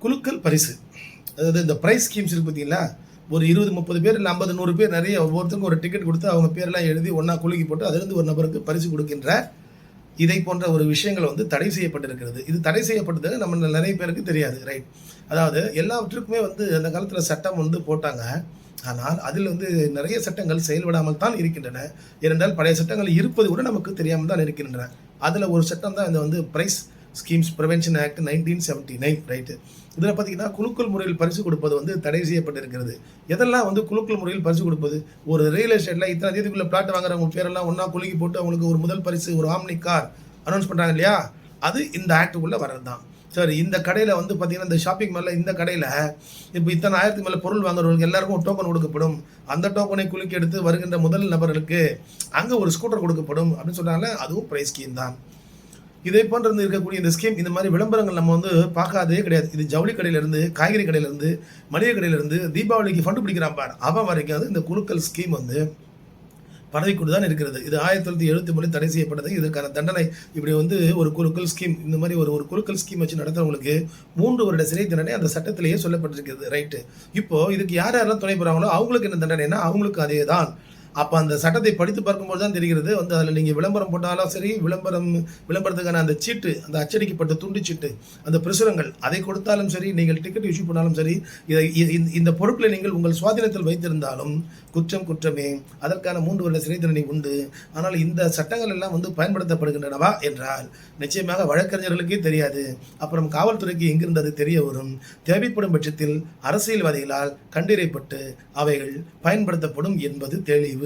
குலுக்கல் பரிசு. அதாவது இந்த பிரைஸ் ஸ்கீம்ஸ் இருக்கு பார்த்தீங்களா? ஒரு 20, 30 பேர் இல்ல 50, 100 பேர் நெறைய ஒவ்வொருத்தருக்கும் ஒரு டிக்கெட் குடுத்து அவங்க பேரெல்லாம் எழுதி ஒண்ணா குலுக்கி போட்டு அதிலிருந்து ஒரு நபருக்கு பரிசு குடுக்கின்ற இதை போன்ற ஒரு விஷயங்கள் வந்து தடை செய்யப்பட்டிருக்கிறது. இது தடை செய்யப்பட்டது நம்ம நெறைய பேருக்கு தெரியாது. ரைட். அதாவது எல்லாவற்றுக்குமே வந்து அந்த காலத்தில சட்டம் வந்து போட்டாங்க. ஆனால் அதில் வந்து நிறைய சட்டங்கள் செயல்படாமல் தான் இருக்கின்றன. ஏனென்றால் பழைய சட்டங்கள் இருப்பது கூட நமக்கு தெரியாமல் தான் இருக்கின்றன. அதில ஒரு சட்டம் தான் இந்த வந்து prize schemes prevention act 1979 right. இதில பார்த்தீங்கன்னா, குலுக்கல் முறையில் பரிசு கொடுப்பது வந்து தடை செய்யப்பட்டிருக்கிறது. எதெல்லாம் வந்து குலுக்கல் முறையில் பரிசு கொடுப்பது? ஒரு ரியல் எஸ்டேட்ல இத்தனை தேதிக்குள்ள பிளாட் வாங்குறவங்க பேரெல்லாம் ஒண்ணா குலுக்கி போட்டு அவங்களுக்கு ஒரு முதல் பரிசு ஒரு ஆம்னி கார் அனௌன்ஸ் பண்றாங்க இல்லையா? அது இந்த ஆக்ட்டுக்குள்ள வர்றது தான். சரி, இந்த கடையில வந்து பார்த்தீங்கன்னா, இந்த ஷாப்பிங் மால்ல இந்த கடையில இப்ப இத்தனை 1000க்கு மேல பொருள் வாங்குறவங்களுக்கு எல்லாருக்கும் ஒரு டோக்கன் கொடுக்கப்படும். அந்த டோக்கனை குலுக்கி எடுத்து வருகின்ற முதல் நபர்களுக்கு அங்க ஒரு ஸ்கூட்டர் கொடுக்கப்படும் அப்படின்னு சொன்னாங்கல்ல, அதுவும் பிரைஸ் ஸ்கீம் தான். இதே போன்று இருக்கக்கூடிய இந்த ஸ்கீம் இந்த மாதிரி விளம்பரங்கள் நம்ம வந்து பார்க்காதே கிடையாது. இது ஜவுளி கடையிலிருந்து, காய்கறி கடையிலிருந்து, மளிகை கடையிலிருந்து, தீபாவளிக்கு ஃபண்ட் பிடிக்கிறான் பார் அவன் வரைக்கும் அது இந்த குலுக்கல் ஸ்கீம் வந்து பரவிக்கொண்டு தான் இருக்கிறது. இது 1973 தடை செய்யப்பட்டது. இதற்கான தண்டனை இப்படி வந்து ஒரு குலுக்கல் ஸ்கீம் இந்த மாதிரி ஒரு ஒரு குலுக்கல் ஸ்கீம் வச்சு நடத்துறவங்களுக்கு 3 வருட சிறை தண்டனை அந்த சட்டத்திலேயே சொல்லப்பட்டிருக்கிறது. ரைட்டு. இப்போ இதுக்கு யார் யாரெல்லாம் துணை போறாங்களோ அவங்களுக்கு என்ன தண்டனைன்னா அவங்களுக்கு அதே தான். அப்ப அந்த சட்டத்தை படித்து பார்க்கும்போது தான் தெரிகிறது வந்து அதில நீங்க விளம்பரம் போட்டாலும் சரி, விளம்பரத்துக்கான அந்த சீட்டு, அந்த அச்சடிக்கப்பட்ட துண்டு சீட்டு, அந்த பிரசுரங்கள் அதை கொடுத்தாலும் சரி, நீங்கள் டிக்கெட் இஷ்யூ பண்ணாலும் சரி, இதை இந்த பொருட்களை நீங்கள் உங்கள் சுவாதீனத்தில் வைத்திருந்தாலும் குற்றம் குற்றமே. அதற்கான 3 வருட சிறை தண்டனை உண்டு. ஆனால் இந்த சட்டங்கள் எல்லாம் வந்து பயன்படுத்தப்படுகின்றனவா என்றால் நிச்சயமாக வழக்கறிஞர்களுக்கே தெரியாது. அப்புறம் காவல்துறைக்கு எங்கிருந்து அது தெரிய வரும்? தேவைப்படும் பட்சத்தில் அரசியல்வாதிகளால் கண்டறியப்பட்டு அவைகள் பயன்படுத்தப்படும் என்பது தெளிவு.